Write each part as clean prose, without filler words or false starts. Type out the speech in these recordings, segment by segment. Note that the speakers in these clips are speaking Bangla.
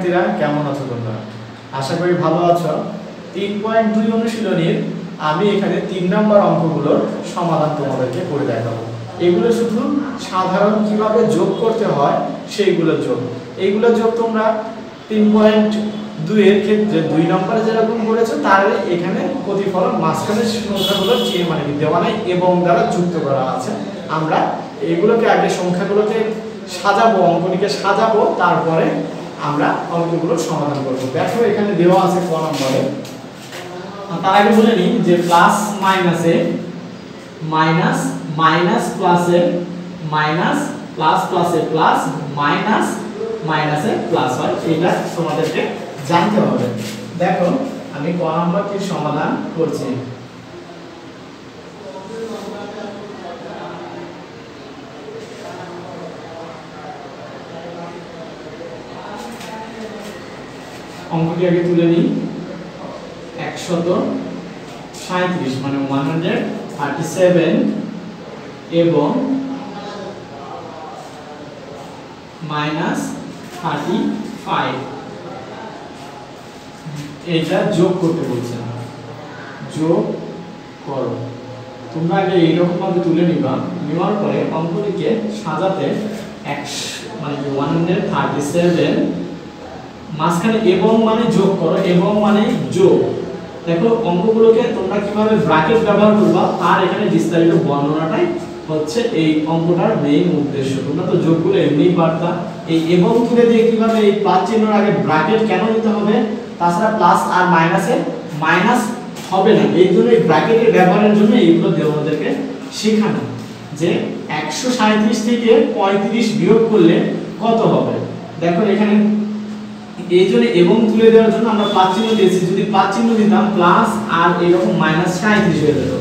শিক্ষার্থীরা কেমন আছো তোমরা? আশা করি ভালো আছো। 3.2 অনুশীলনীর আমি এখানে 3 নম্বর অঙ্কগুলোর সমাধান তোমাদেরকে করে দেখাবো। এগুলো শুধু সাধারণ কিভাবে যোগ করতে হয় সেইগুলোর যোগ। এইগুলোর যোগ তোমরা 3.2 এর ক্ষেত্রে 2 নম্বরে যেরকম করেছো তার এখানে প্রতিফলন মাঝখানের সংখ্যাগুলো মানে বিদ্যমানে এবং দ্বারা যুক্ত করা আছে। আমরা এগুলোকে আগে সংখ্যাগুলোকে সাজাবো, অঙ্কটিকে সাজাবো, তারপরে আমরা অঙ্কগুলোর সমাধান করব। দেখো এখানে দেওয়া আছে ক নম্বরে। তার আগে বলে নিই যে প্লাস মাইনাসে মাইনাস, মাইনাস প্লাসে মাইনাস, প্লাস প্লাসে প্লাস, মাইনাস মাইনাসে প্লাস হয়, এটা তোমাদেরকে জানতে হবে। দেখো আমি ক নম্বরটির সমাধান করছি। অঙ্কটি আগে তুলে নিই। 137 মানে 137 এবং মাইনাস 35 এটা যোগ করতে বলছে। যোগ করো। তোমরা আগে এইরকম ভাবে তুলে নিবা, নেওয়ার পরে অঙ্কটিকে সাজাতে মানে 137 মাঝখানে এবং মানে যোগ করো, এবং মানে যোগ। দেখো অঙ্কগুলোকে তোমরা কিভাবে ব্র্যাকেট ব্যবহার করবা তার এখানে বিস্তারিত বর্ণনাটাই হচ্ছে এই অঙ্কটার মেইন উদ্দেশ্য। তোমরা তো যোগগুলো এমনিই পারতা, এই এবং তুলে দিয়ে কিভাবে এই প্লাস চিহ্নের আগে ব্র্যাকেট কেন দিতে হবে, তাছাড়া প্লাস আর মাইনাসে মাইনাস হবে না, এই জন্য এই ব্র্যাকেটের ব্যবহারের জন্য এইগুলো আমাদেরকে শেখানো যে 137 থেকে 35 বিয়োগ করলে কত হবে। দেখো এখানে এই জন্য এবং তুলে দেওয়ার জন্য আমরা প্লাস চিহ্ন দিয়েছি। যদি প্লাস চিহ্ন দিতাম প্লাস আর এরকম মাইনাস 37 হয়ে যেত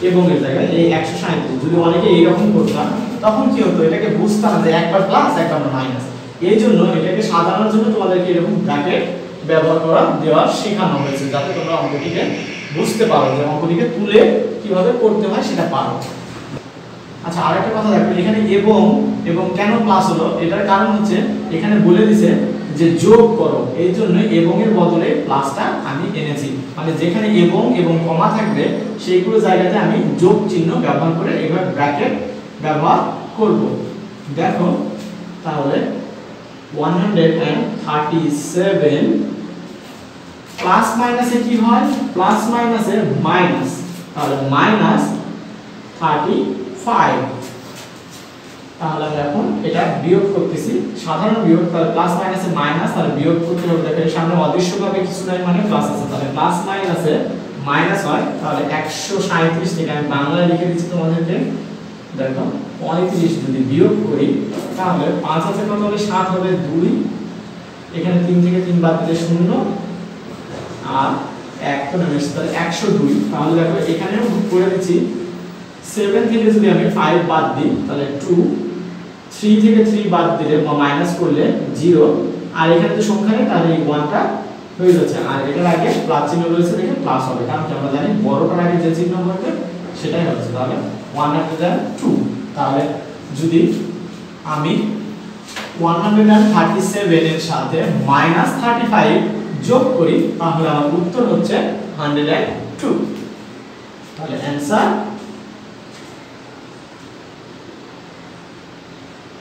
এবং এর জায়গায় এই 137। যদি অনেকে এইরকম করতাম তখন কি হতো, এটাকে বুঝতাম যে একবার প্লাস একবার মাইনাস। এই জন্য এটাকে সাজানোর জন্য তোমাদেরকে এরকম ব্র্যাকেট ব্যবহার করা দেওয়া শেখানো হয়েছে, যাতে তোমরা অঙ্কটিকে বুঝতে পারো, যে অঙ্কটিকে তুলে কিভাবে করতে হয় সেটা পারো। আচ্ছা আরেকটা কথা দেখো, এখানে এবং কেন প্লাস হলো, এটার কারণ হচ্ছে এখানে বলে দিছে যে যোগ করো, এই জন্য এবং এর বদলে প্লাসটা আমি এনেছি। মানে যেখানে এবং কমা থাকবে সেইগুলো জায়গাতে আমি যোগ চিহ্ন ব্যবহার করে এইভাবে ব্র্যাকেট ব্যবহার করব। দেখো তাহলে 137 প্লাস মাইনাসে কি হয়, প্লাস মাইনাসে মাইনাস, তাহলে মাইনাস 35। তাহলে এখন এটা বিয়োগ করতেছি, সাধারণ বিয়োগ, তাহলে প্লাস মাইনাসে মাইনাস, তাহলে বিয়োগ করতে হবে। দেখেন সামনে অদৃশ্যভাবে কিছু নাই মানে প্লাস আছে, তাহলে প্লাস মাইনাসে মাইনাস হয়। তাহলে 137 থেকে আমি বাংলায় লিখে দিচ্ছি তোমাদেরকে। দেখো 35 যদি বিয়োগ করি তাহলে 5 আছে কত হবে, 7 হবে 2, এখানে 3 থেকে 3 বাদ দিলে 0 আর 1 তো নেমে আসছে, তাহলে 102। তাহলে দেখো এখানেও করে দিচ্ছি 7 থেকে যদি আমি 5 বাদ দিই তাহলে 2, 3 থেকে 3 বাদ দিলে বা মাইনাস করলে 0, আর এখানে তো সংখ্যা নেই তাহলে এই 1টা হয়ে যাচ্ছে, আর এটার আগে প্লাস চিহ্ন রয়েছে দেখে প্লাস হবে, কারণ আমরা জানি বড়টার আগে যে চিহ্ন হবে সেটাই হচ্ছে। তাহলে 102। তাহলে যদি আমি 137 এর সাথে -35 যোগ করি তাহলে আমার উত্তর হচ্ছে 102। তাহলে आंसर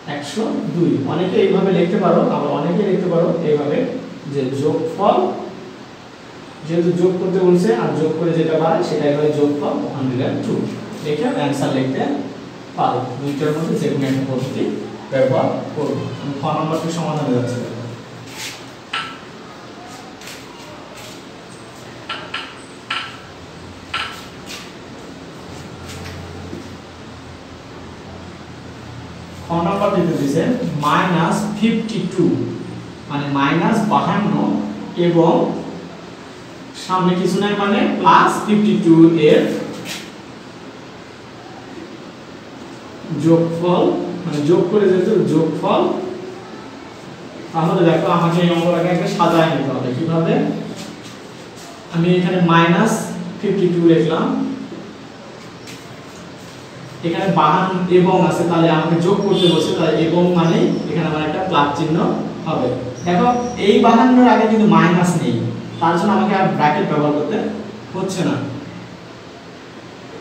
102। অনেকে এইভাবে লিখতে পারো, আবার অনেকে লিখতে পারো এইভাবে যে যোগফল, যেহেতু যোগ করতে বলছে আর যোগ করে যেটা পারে সেটাই হয় যোগফল 102, লিখে आंसर লিখতে পারো। দুইটার মধ্যে যে কোনো একটা পদ্ধতি ব্যবহার করব। আমি খ নম্বরটি সমাধান হয়ে যাচ্ছে। খ নম্বর দিতে দিয়েছে -52 মানে -52 এবং সামনে কিছু নাই মানে +52 এর যোগফল, মানে যোগ করে যেতে যোগফল। তাহলে দেখো আমাকে এই অঙ্কটাকে একটা সাজায় নিতে হবে। কিভাবে, আমি এখানে -52 লিখলাম, এখানে 52 এবং আছে, তাহলে আমাকে যোগ করতে বলছে, তাহলে এবং মানে এখানে আমার একটা প্লাস চিহ্ন হবে। দেখো এই 52 আগে কিন্তু মাইনাস নেই, তার জন্য আমাকে আর ব্র্যাকেট ব্যবহার করতে হচ্ছে না,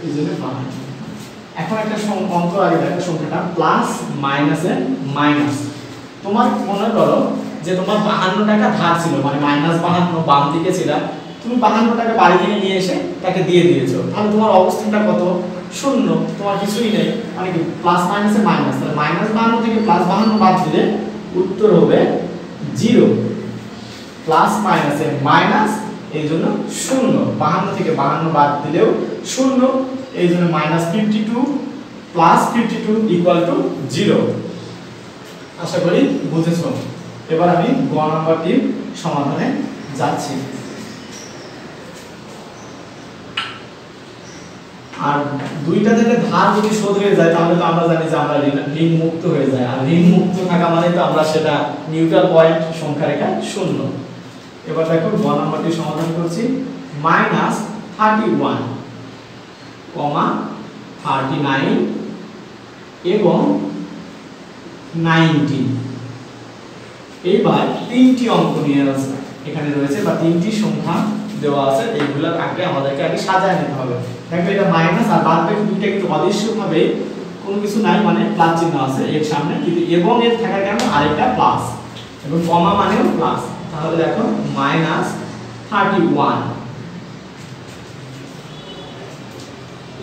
এই জন্য 52। এখন একটা অঙ্ক আগে দেখো, সংখ্যাটা প্লাস মাইনাসের মাইনাস। তোমার মনে করো যে তোমার 52 টাকা ধার ছিল, মানে -52 বাম দিকে ছিল, তুমি 52 টাকা বাড়ি থেকে নিয়ে এসে তাকে দিয়ে দিয়েছো, তাহলে তোমার অবস্থানটা কত? শূন্য, তোমার কিছুই নেই, মানে কি প্লাস মাইনাসে মাইনাস, তাহলে -52 থেকে +52 বাদ দিলে উত্তর হবে 0। প্লাস মাইনাসে মাইনাস, এই জন্য শূন্য, 52 থেকে 52 বাদ দিলেও শূন্য, এই জন্য -52 +52 = 0। আশা করি বুঝেছো। এবার আমি গ নাম্বারটির সমাধানে যাচ্ছি। আর দুইটা থেকে ধার যদি শোধ হয়ে যায় তাহলে তো আমরা জানি যে আমরা ঋণ মুক্ত হয়ে যায়, আর ঋণ মুক্ত থাকা মানে তো আমরা সেটা নিউট্রাল পয়েন্ট, সংখ্যা রেখা শূন্য। এবার দেখো গ নাম্বারটি সমাধান করছি। -31, 39 এবং 19। এইবার তিনটি অঙ্ক নিয়ে আসবে এখানে রয়েছে, বা তিনটি সংখ্যা দেওয়া আছে, এইগুলোর আগে আমাদেরকে আগে সাজায় নিতে হবে। দেখো এটা মাইনাস আর বাদ বাকি দুইটা কিন্তু অদৃশ্যভাবে কোনো কিছু নাই, মানে প্লাস চিহ্ন আছে এর সামনে, কিন্তু এবং এর থাকার কারণে আরেকটা প্লাস, এবং কমা মানেও প্লাস। তাহলে দেখো -31,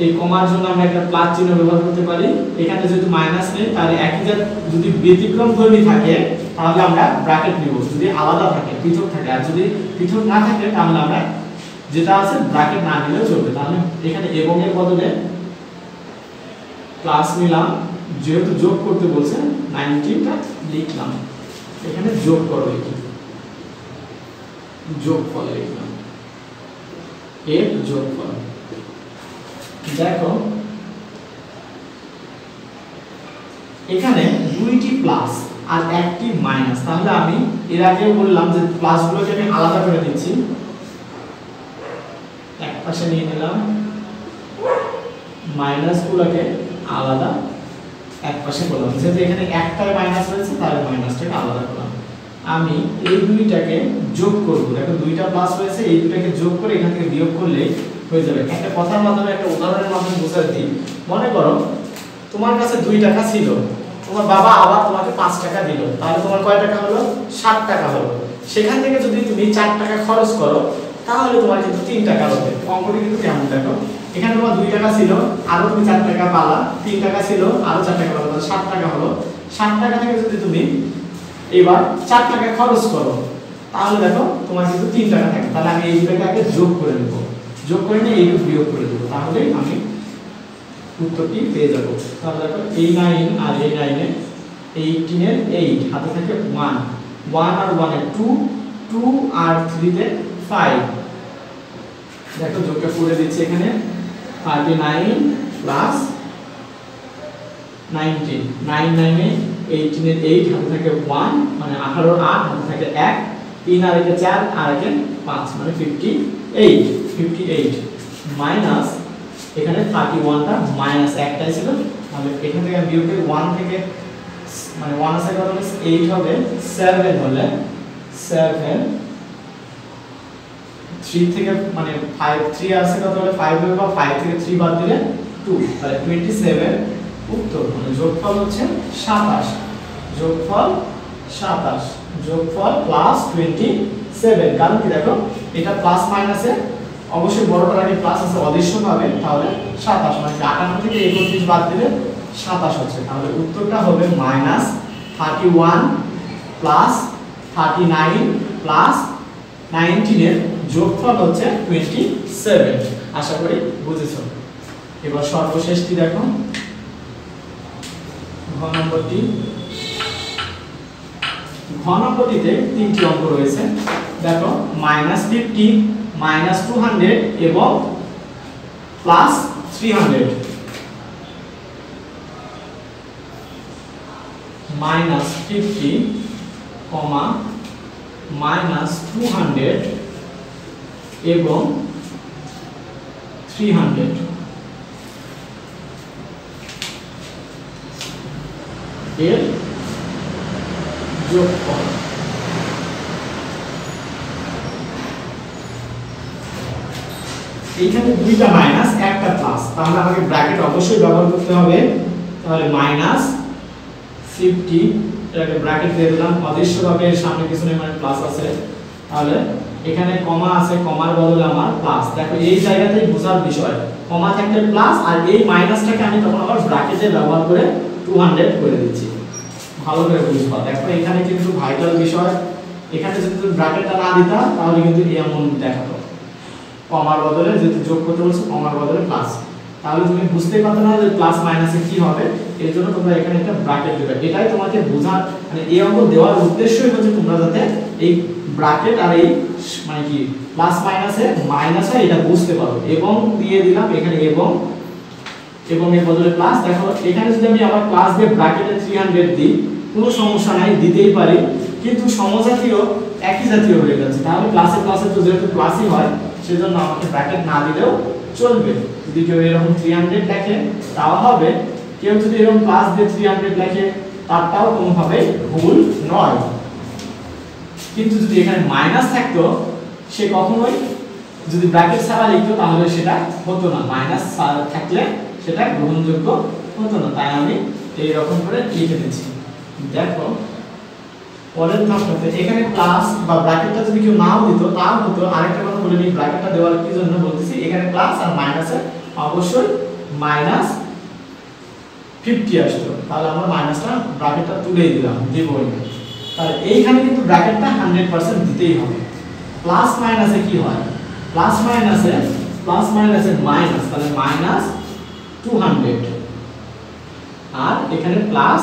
এই কমার জন্য আমরা একটা প্লাস চিহ্ন ব্যবহার করতে পারি। এখানে যেহেতু মাইনাস নেই, তাহলে একই জাত যদি ব্যতিক্রম ধর্মী থাকে তাহলে আমরা ব্র্যাকেট নিব, যদি আলাদা থাকে পৃথক থাকে, আর যদি পৃথক না থাকে তাহলে আমরা যেটা আছে ব্র্যাকেট না নিলেও চলবে। তাহলে এখানে এবং এর বদলে প্লাস নিলাম, যেহেতু যোগ করতে বলছে 19টা লিখলাম, এখানে যোগ করো, লিখি যোগফল লিখলাম, এর যোগফল। দেখো এখানে দুইটি প্লাস আর একটি মাইনাস, তাহলে আমি এর আগেও বললাম যে প্লাসগুলোকে আমি আলাদা করে দিচ্ছি, এক পাশে নিয়ে নিলাম, মাইনাসগুলোকে আলাদা এক পাশে করলাম। যেহেতু এখানে একটাই মাইনাস রয়েছে তাহলে মাইনাসটাকে আলাদা করলাম। আমি এই দুইটাকে যোগ করব, দেখো দুইটা প্লাস রয়েছে, এই দুইটাকে যোগ করে এখান থেকে বিয়োগ করলে হয়ে যাবে। একটা কথার মাধ্যমে, একটা উদাহরণের মাধ্যমে বোঝাতে দিই। মনে করো তোমার কাছে 2 টাকা ছিল, তোমার বাবা আবার তোমাকে 5 টাকা দিল, তাহলে তোমার কয় টাকা হলো? 7 টাকা হলো। সেখান থেকে যদি তুমি 4 টাকা খরচ করো তাহলে তোমার কিন্তু 3 টাকা হবে। অঙ্কটি কিন্তু কেমন দেখো, এখানে তোমার 2 টাকা ছিল, আরো তুমি 4 টাকা পালা, 3 টাকা ছিল, আরো 4 টাকা পালা, 7 টাকা হলো। 7 টাকা থেকে যদি তুমি এবার 4 টাকা খরচ করো তাহলে দেখো তোমার কিন্তু 3 টাকা থাকে। তাহলে আমি এই দুটোকে আগে যোগ করে নেব, যোগ করে নিয়ে এইটুকু বিয়োগ করে দেব, তাহলে আমি উত্তরটি পেয়ে যাব। তাহলে দেখো এই 9 আর এই 9 এ 18 এর 8 হাতে থাকে 1, 1 আর 1 এ 2, 2 আর 3 তে 5। দেখো যোগটা করে দিচ্ছি এখানে 39 প্লাস 19, 9 9 এ 18 এর 8 হাতে থাকে 1, মানে 18 এর 8 হাতে থাকে 1, 3 আর 1 4 আর 1 5, মানে 58 মাইনাস এখানে 31টা মাইনাস একটাই ছিল, তাহলে এখান থেকে বিয়োগ করে 1 থেকে, মানে 1 আছে কত হবে 8 হবে, 7 হলে 7, 3 থেকে মানে 5, 3 আছে কত হলে 5 হবে, বা 5 থেকে 3 বাদ দিলে 2, তাহলে 27 উত্তর। মানে যোগফল হচ্ছে 27, যোগফল 27, যোগফল প্লাস 27। কারণ কি দেখো এটা প্লাস মাইনাসে অবশ্যই বড়টার আগে প্লাস আছে অদৃশ্যভাবে, তাহলে 27, মানে 58 থেকে 31 বাদ দিলে 27 হচ্ছে। তাহলে উত্তরটা হবে -31 প্লাস 39 প্লাস 19 এর যোগফল হচ্ছে 27। আশা করি বুঝেছো। এবার সর্বশেষটি দেখো, ঘ নম্বরটিতে 3টি অঙ্ক রয়েছে। দেখো -50, -200 এবং +300। -50, -200 এবং 300। এর যোগফল এইখানে দুইটা মাইনাস একটা প্লাস, তাহলে আমাকে ব্র্যাকেট অবশ্যই ব্যবহার করতে হবে। তাহলে মাইনাস 50 এটাকে ব্র্যাকেট দিয়ে দিলাম, অদৃশ্যভাবে এর সামনে কিছু নেই মানে প্লাস আছে। তাহলে এখানে কমা আছে, কমার বদলে আমার প্লাস। দেখো এই জায়গাতেই বোঝার বিষয়, কমা থাকলে প্লাস আর এই মাইনাসটাকে আমি তখন আবার ব্র্যাকেটে ব্যবহার করে 200 করে দিচ্ছি। ভালো করে বুঝবা, দেখো এখানে কিন্তু ভাইটাল বিষয়। এখানে যদি তুমি ব্র্যাকেটটা না দিতা তাহলে কিন্তু এমন দেখাতো, কমার বদলে যেহেতু যোগ করতে বলছো কমার বদলে প্লাস, তাহলে তুমি বুঝতেই পারতো না যে প্লাস মাইনাসে কি হবে। এর জন্য তোমরা এখানে একটা ব্র্যাকেট দিবে। এটাই তোমাকে বোঝার মানে এই অঙ্ক দেওয়ার উদ্দেশ্যই হচ্ছে তোমরা যাতে এই ব্র্যাকেট আর এই মানে কি প্লাস মাইনাসে মাইনাস হয় এটা বুঝতে পারো। এবং দিয়ে দিলাম এখানে এবং এর বদলে প্লাস। দেখো এখানে যদি আমি আবার প্লাস দিয়ে ব্র্যাকেটে 300 দিই কোনো সমস্যা নাই, দিতেই পারি, কিন্তু সমজাতীয় একই জাতীয় হয়ে যাচ্ছে। তাহলে প্লাসে প্লাসে তো যেহেতু প্লাসই হয় সেজন্য আমাকে ব্র্যাকেট না দিলেও চলবে। যদি কেউ এরকম 300 লেখে তাও হবে, কেউ যদি এরকম প্লাস দিয়ে 300 লেখে তারটাও কোনোভাবেই ভুল নয়। কিন্তু যদি এখানে মাইনাস থাকতো সে কখনোই যদি ব্র্যাকেট ছাড়া লিখতো তাহলে সেটা হতো না, মাইনাস থাকলে সেটা গ্রহণযোগ্য হতো না। তাই আমি এই রকম করে লিখে দিচ্ছি। দেখো পরের ধাপটাতে এখানে প্লাস বা ব্র্যাকেটটা যদি কেউ নাও দিত তাও হতো। আরেকটা কথা বলে নিই, ব্র্যাকেটটা দেওয়ার কি জন্য বলতেছি, এখানে প্লাস আর মাইনাসে অবশ্যই মাইনাস 50 আসতো, তাহলে আমরা মাইনাসটা ব্র্যাকেটটা তুলেই দিলাম, দেবই না। তাহলে এইখানে কিন্তু ব্র্যাকেটটা 100% দিতেই হবে। প্লাস মাইনাসে কি হয়, প্লাস মাইনাসে মাইনাস, তাহলে মাইনাস 200 আর এখানে প্লাস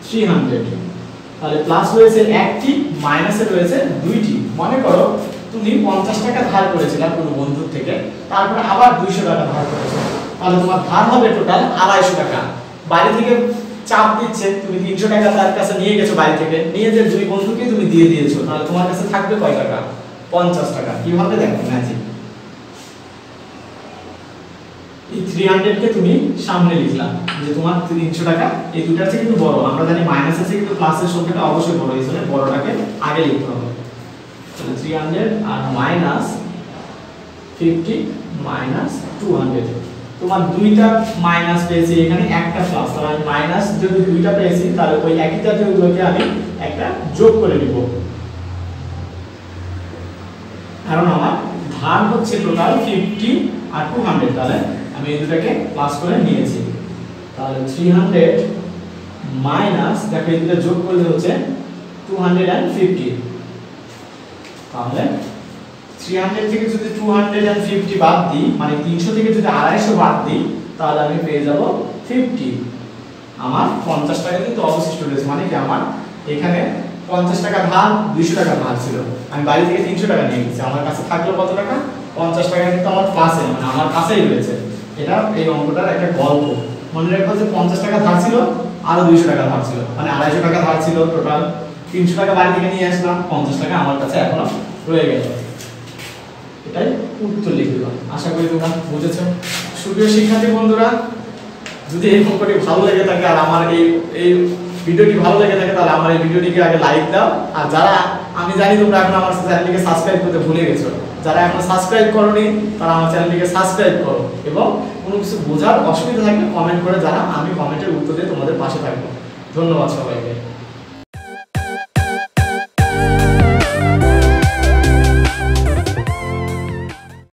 300। তাহলে প্লাস রয়েছে একটি, মাইনাসে রয়েছে দুইটি। মনে করো তুমি 50 টাকা ধার করেছিলে কোনো বন্ধুর থেকে, তারপরে আবার 200 টাকা ধার করেছো, তাহলে তোমার ধার হবে টোটাল 250 টাকা। বাড়ি থেকে চাপ দিচ্ছে, তুমি 300 টাকা তার কাছে নিয়ে গেছো, বাড়ি থেকে নিয়ে যে দুই বন্ধুকে তুমি দিয়ে দিয়েছো, তাহলে তোমার কাছে থাকবে কয় টাকা? 50 টাকা। কিভাবে দেখো ম্যাজিক, এই 300 কে তুমি সামনে লিখলাম যে তোমার 300 টাকা, এই দুটার চেয়ে কিন্তু বড়। আমরা জানি মাইনাস আছে কিন্তু প্লাসের সংখ্যাটা অবশ্যই বড়, এজন্য বড়টাকে আগে লিখতে হবে। তাহলে 300 আর মাইনাস 50 মাইনাস 200। তোমার দুইটা মাইনাস পেয়েছি, এখানে একটা প্লাস, তাহলে আমি মাইনাস যদি দুইটা পেয়েছি তাহলে ওই একই জাতীয়গুলোকে আমি একটা যোগ করে নিব, কারণ আমার ধার হচ্ছে টোটাল 50 আর 200, তাহলে আমি এই দুটাকে প্লাস করে নিয়েছি। তাহলে 300 মাইনাস, দেখো এই দুটো যোগ করলে হচ্ছে 250। তাহলে 300 থেকে যদি 250 বাদ দিই, মানে 300 থেকে যদি 250 বাদ দিই, তাহলে আমি পেয়ে যাব 50। আমার 50 টাকা কিন্তু অবশিষ্ট রয়েছে, মানে কি আমার এখানে 50 টাকা ধার, 200 টাকা ধার ছিল, আমি বাড়ি থেকে 300 টাকা নিয়ে গেছি, আমার কাছে থাকলো কত টাকা? 50 টাকা কিন্তু আমার কাছে, মানে আমার কাছেই রয়েছে। এটা এই অঙ্কটার একটা গল্প। মনে রাখবো যে 50 টাকা ধার ছিল, আরো 200 টাকা ধার ছিল, মানে 250 টাকা ধার ছিল টোটাল। 300 টাকা বাড়ি থেকে নিয়ে আসলাম, 50 টাকা আমার কাছে এখনো রয়ে গেল। এটাই উত্তর লিখে দিলাম। আশা করি তোমরা বুঝেছো। সুপ্রিয় শিক্ষার্থী বন্ধুরা, যদি এই অঙ্কটি ভালো লেগে থাকে আর আমার এই ভিডিওটি ভালো লেগে থাকে তাহলে আমার এই ভিডিওটিকে আগে লাইক দাও। আর যারা, আমি জানি তোমরা এখন আমার চ্যানেলটিকে সাবস্ক্রাইব করতে ভুলে গেছো, যারা এখন সাবস্ক্রাইব করোনি তারা আমার চ্যানেলটিকে সাবস্ক্রাইব করো, এবং কোনো কিছু বোঝার অসুবিধা থাকলে কমেন্ট করে জানাও, আমি কমেন্টের উত্তর দিয়ে তোমাদের পাশে থাকবো। ধন্যবাদ সবাইকে।